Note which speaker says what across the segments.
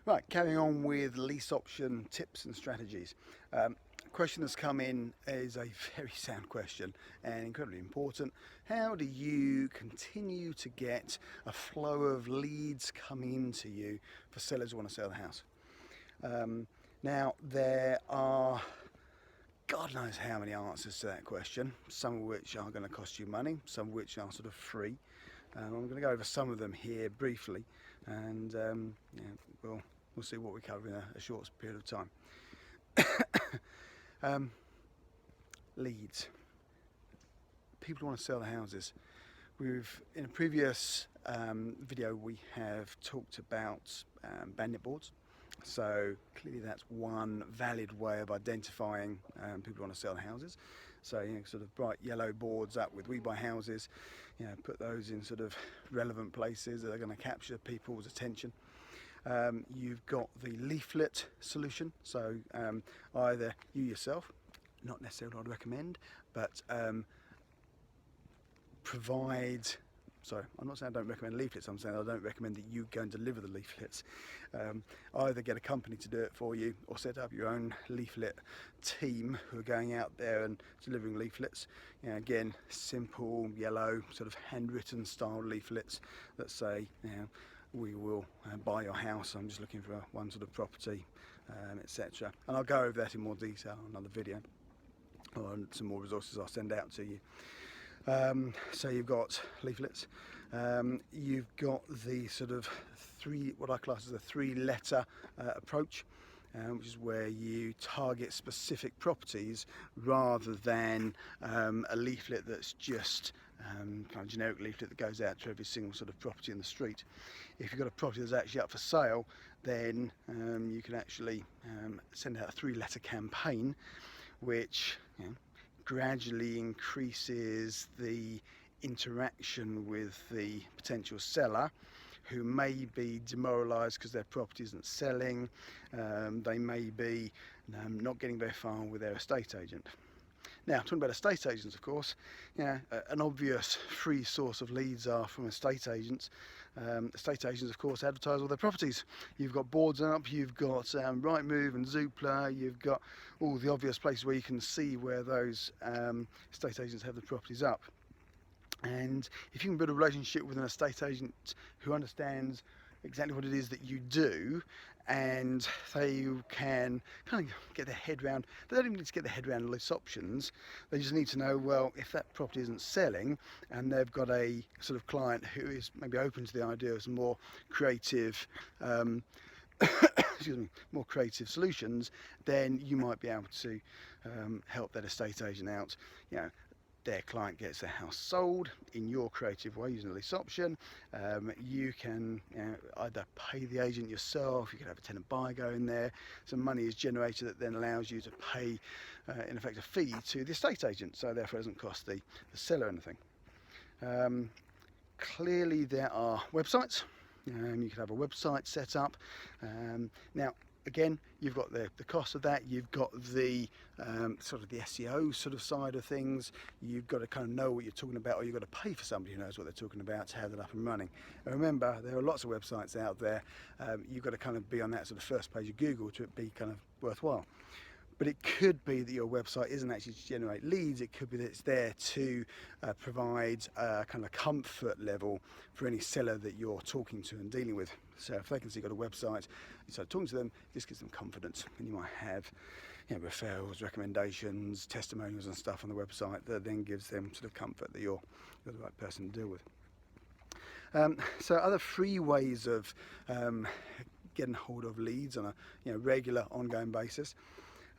Speaker 1: Right, carrying on with lease option tips and strategies. Question that's come in is a very sound question and incredibly important. How do you continue to get a flow of leads coming into you for sellers who want to sell the house? Now, there are God knows how many answers to that question, some of which are going to cost you money, some of which are sort of free. I'm going to go over some of them here briefly, and we'll see what we cover in a short period of time. Leads. People want to sell their houses. In a previous video, we have talked about bandit boards. So clearly that's one valid way of identifying people who want to sell houses. So sort of bright yellow boards up with "We Buy Houses," put those in sort of relevant places that are going to capture people's attention. You've got the leaflet solution, so either you yourself, not necessarily what I'd recommend, but I'm not saying I don't recommend leaflets, I'm saying I don't recommend that you go and deliver the leaflets. Either get a company to do it for you or set up your own leaflet team who are going out there and delivering leaflets. Again, simple yellow sort of handwritten style leaflets that say, we will buy your house, I'm just looking for one sort of property, etc. And I'll go over that in more detail in another video, or some more resources I'll send out to you. So you've got leaflets, you've got the sort of what I class as a three-letter approach, which is where you target specific properties rather than a leaflet that's just kind of generic leaflet that goes out to every single sort of property in the street. If you've got a property that's actually up for sale, then you can actually send out a three-letter campaign, which gradually increases the interaction with the potential seller, who may be demoralised because their property isn't selling. They may be not getting very far with their estate agent. Now, talking about estate agents, of course, an obvious free source of leads are from estate agents. Estate agents, of course, advertise all their properties. You've got boards up, you've got Rightmove and Zoopla, you've got all the obvious places where you can see where those estate agents have the properties up. And if you can build a relationship with an estate agent who understands exactly what it is that you do, and they can kind of get their head around, they don't even need to get their head around lease options, they just need to know, well, if that property isn't selling and they've got a sort of client who is maybe open to the idea of some more creative more creative solutions, then you might be able to help that estate agent out. Their client gets their house sold in your creative way using a lease option. You can either pay the agent yourself, you can have a tenant buyer go in there, some money is generated that then allows you to pay in effect a fee to the estate agent, so therefore it doesn't cost the seller anything. Clearly there are websites. You can have a website set up. Now again, you've got the cost of that, you've got the sort of the SEO sort of side of things, you've got to kind of know what you're talking about, or you've got to pay for somebody who knows what they're talking about to have that up and running. And remember, there are lots of websites out there, you've got to kind of be on that sort of first page of Google to it be kind of worthwhile. But it could be that your website isn't actually to generate leads, it could be that it's there to provide a kind of comfort level for any seller that you're talking to and dealing with. So if they can see you've got a website, you start talking to them, this gives them confidence, and you might have referrals, recommendations, testimonials and stuff on the website that then gives them sort of comfort that you're the right person to deal with. So other free ways of getting hold of leads on a regular, ongoing basis.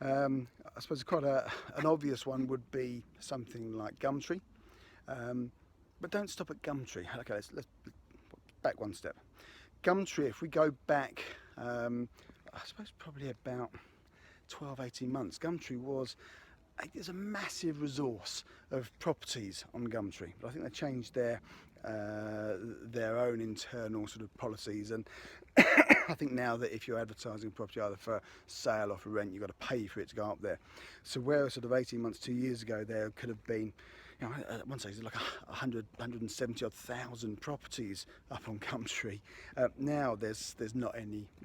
Speaker 1: I suppose quite an obvious one would be something like Gumtree, but don't stop at Gumtree. Okay, let's back one step. Gumtree, if we go back, I suppose probably about 12-18 months, Gumtree there's a massive resource of properties on Gumtree, but I think they changed their own internal sort of policies, and I think now that if you're advertising property either for sale or for rent, you've got to pay for it to go up there. So where sort of 18 months, 2 years ago, there could have been you know, at one stage there's like 170 odd thousand properties up on Gumtree. Now there's not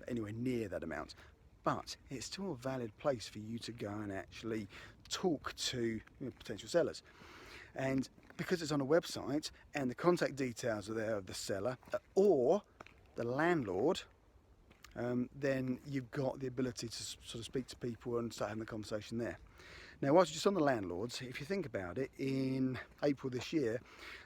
Speaker 1: anywhere near that amount, but it's still a valid place for you to go and actually talk to potential sellers. And because it's on a website and the contact details are there of the seller or the landlord, then you've got the ability to sort of speak to people and start having the conversation there. Now, whilst you're just on the landlords, if you think about it, in April this year,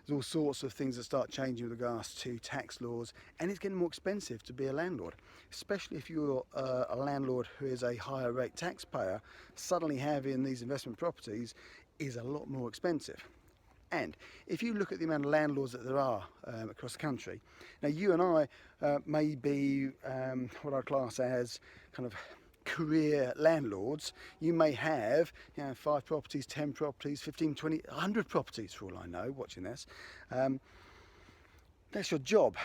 Speaker 1: there's all sorts of things that start changing with regards to tax laws, and it's getting more expensive to be a landlord, especially if you're a landlord who is a higher rate taxpayer. Suddenly having these investment properties is a lot more expensive. And if you look at the amount of landlords that there are across the country, now you and I may be what I class as kind of career landlords. You may have 5 properties, 10 properties, 15, 20, 100 properties for all I know watching this. That's your job.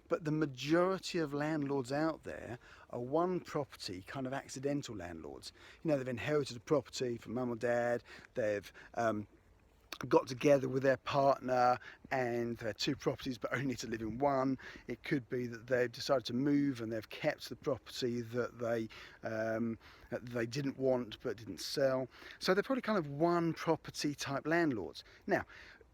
Speaker 1: But the majority of landlords out there are one property kind of accidental landlords. They've inherited a property from mum or dad, they've got together with their partner and they had 2 properties but only to live in one. It could be that they've decided to move and they've kept the property that they didn't want but didn't sell. So they're probably kind of one property type landlords. Now,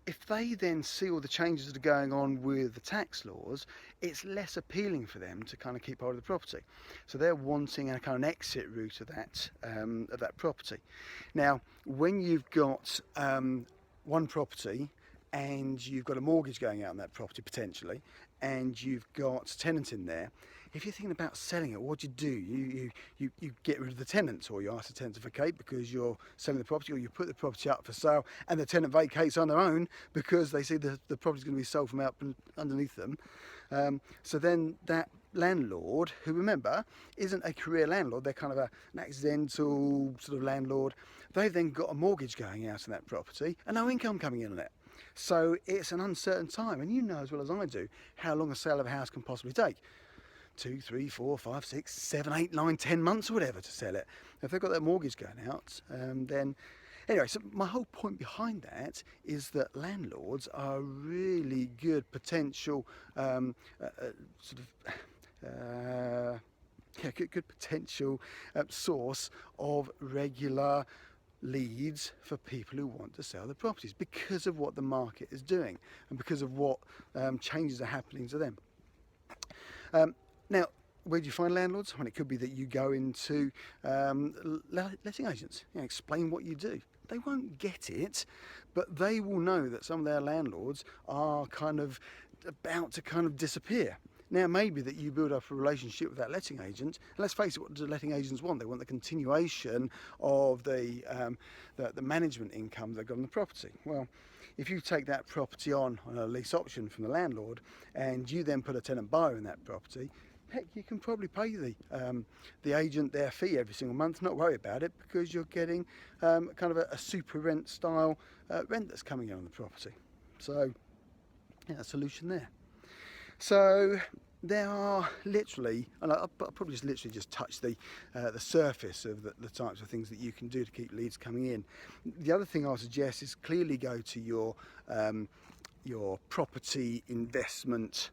Speaker 1: if they then see all the changes that are going on with the tax laws, it's less appealing for them to kind of keep hold of the property. So they're wanting a kind of an exit route of that property. Now, when you've got one property and you've got a mortgage going out on that property potentially, and you've got tenants in there, if you're thinking about selling it, what do? You get rid of the tenants, or you ask the tenant to vacate because you're selling the property, or you put the property up for sale and the tenant vacates on their own because they see the property's going to be sold from out underneath them. So then that landlord, who remember isn't a career landlord, they're kind of an accidental sort of landlord, they've then got a mortgage going out on that property and no income coming in on it. So it's an uncertain time, and you know as well as I do how long a sale of a house can possibly take. 2, 3, 4, 5, 6, 7, 8, 9, 10 months or whatever to sell it. If they've got that mortgage going out, then anyway, so my whole point behind that is that landlords are a really good potential good potential source of regular leads for people who want to sell their properties because of what the market is doing and because of what changes are happening to them. Now, where do you find landlords? Well, it could be that you go into letting agents, explain what you do. They won't get it, but they will know that some of their landlords are kind of about to kind of disappear. Now, maybe that you build up a relationship with that letting agent, and let's face it, what do letting agents want? They want the continuation of the management income they've got on the property. Well, if you take that property on a lease option from the landlord, and you then put a tenant buyer in that property, heck, you can probably pay the agent their fee every single month, not worry about it, because you're getting kind of a super rent style rent that's coming in on the property. So, a solution there. So there are literally, and I'll probably just touch the surface of the types of things that you can do to keep leads coming in. The other thing I'll suggest is clearly go to your property investment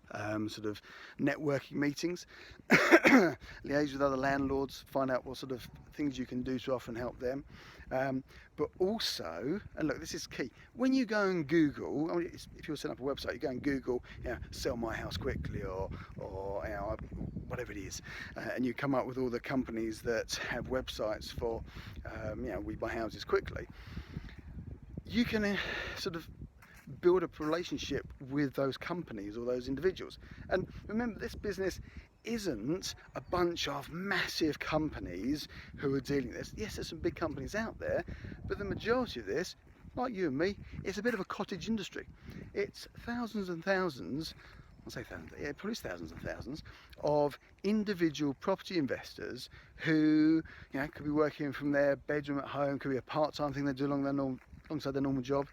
Speaker 1: sort of networking meetings, liaise with other landlords, find out what sort of things you can do to offer and help them. But also, and look, this is key, when you go and Google, if you're setting up a website, you go and Google, sell my house quickly or whatever it is, and you come up with all the companies that have websites for, we buy houses quickly. You can sort of build up a relationship with those companies or those individuals. And remember, this business isn't a bunch of massive companies who are dealing with this. Yes, there's some big companies out there, but the majority of this, like you and me, it's a bit of a cottage industry. It's thousands and thousands, I'll say thousands, yeah, probably thousands and thousands of individual property investors who, could be working from their bedroom at home, could be a part-time thing they do alongside their normal job.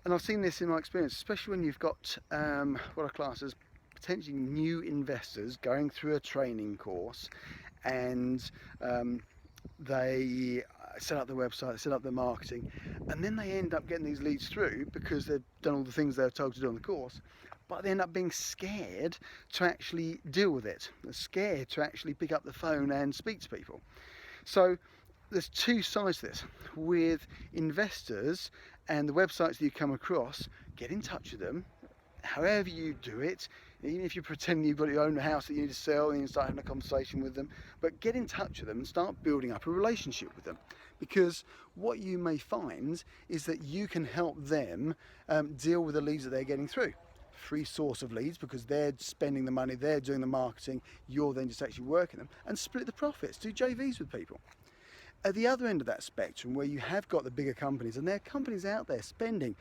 Speaker 1: And I've seen this in my experience, especially when you've got what I class as potentially new investors going through a training course, and they set up the website, set up the marketing, and then they end up getting these leads through because they've done all the things they're told to do on the course, but they end up being scared to actually deal with it. They're scared to actually pick up the phone and speak to people. So there's two sides to this. With investors and the websites that you come across, get in touch with them, however you do it. Even if you pretend you've got your own house that you need to sell and you start having a conversation with them, but get in touch with them and start building up a relationship with them. Because what you may find is that you can help them deal with the leads that they're getting through. Free source of leads, because they're spending the money, they're doing the marketing, you're then just actually working them, and split the profits, do JVs with people. At the other end of that spectrum, where you have got the bigger companies, and there are companies out there spending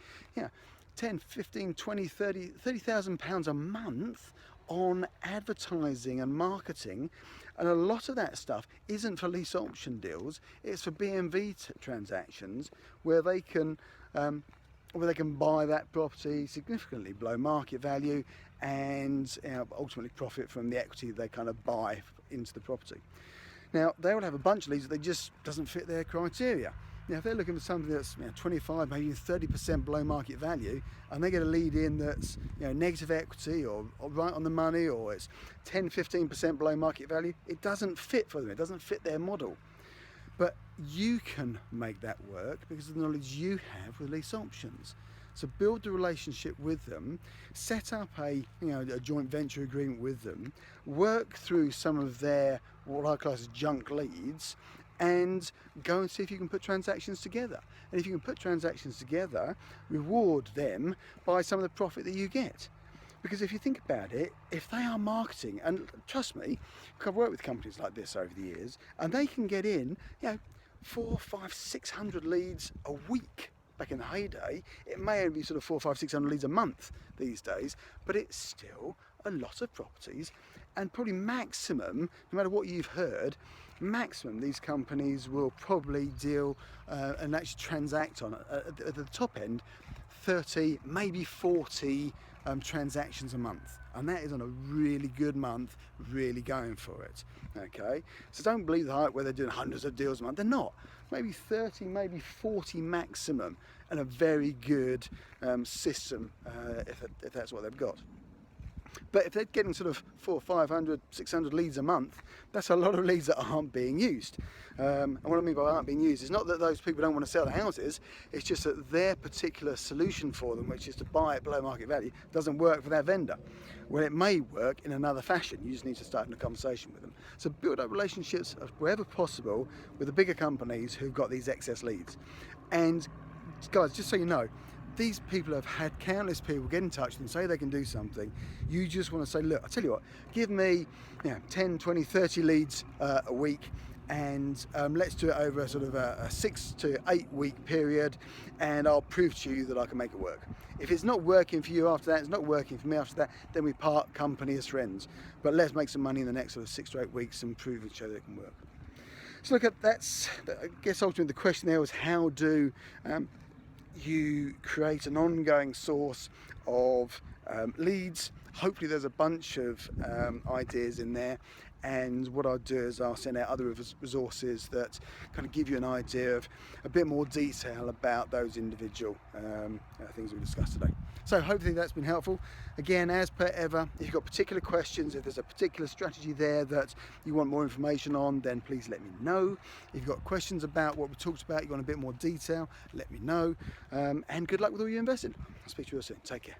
Speaker 1: 10, 15, 20, 30,000 pounds a month on advertising and marketing, and a lot of that stuff isn't for lease option deals, it's for BMV transactions where they can buy that property significantly below market value and ultimately profit from the equity they kind of buy into the property. Now, they will have a bunch of leads that just doesn't fit their criteria. If they're looking for something that's 25, maybe 30% below market value, and they get a lead in that's negative equity or right on the money, or it's 10, 15% below market value, it doesn't fit for them. It doesn't fit their model. But you can make that work because of the knowledge you have with lease options. So build the relationship with them, set up a joint venture agreement with them, work through some of their what I class as junk leads, and go and see if you can put transactions together. And if you can put transactions together, reward them by some of the profit that you get. Because if you think about it, if they are marketing, and trust me, I've worked with companies like this over the years, and they can get in 400, 500, 600 leads a week. Back in the heyday, it may only be sort of 400, 500, 600 leads a month these days, but it's still a lot of properties. And probably maximum, no matter what you've heard, maximum these companies will probably deal and actually transact on at the top end 30, maybe 40 transactions a month, and that is on a really good month, really going for it. Okay, so don't believe the hype where they're doing hundreds of deals a month. They're not. Maybe 30, maybe 40 maximum, and a very good system if that's what they've got. But if they're getting sort of 400, 500, 600 leads a month, that's a lot of leads that aren't being used. And what I mean by aren't being used is not that those people don't want to sell the houses, it's just that their particular solution for them, which is to buy it below market value, doesn't work for that vendor. Well, it may work in another fashion. You just need to start a conversation with them. So build up relationships wherever possible with the bigger companies who've got these excess leads. And guys, just so you know, these people have had countless people get in touch and say they can do something. You just want to say, look, I tell you what, give me 10, 20, 30 leads a week, and let's do it over sort of a 6 to 8 week period, and I'll prove to you that I can make it work. If it's not working for you after that, it's not working for me after that, then we part company as friends. But let's make some money in the next sort of 6 to 8 weeks and prove each other it can work. So look, I guess ultimately the question there was, how do you create an ongoing source of leads? Hopefully there's a bunch of ideas in there, and what I'll do is I'll send out other resources that kind of give you an idea of a bit more detail about those individual things we discussed today. So hopefully that's been helpful. Again, as per ever, if you've got particular questions, if there's a particular strategy there that you want more information on, then please let me know. If you've got questions about what we talked about, you want a bit more detail, let me know. And good luck with all your investing. I'll speak to you all soon. Take care.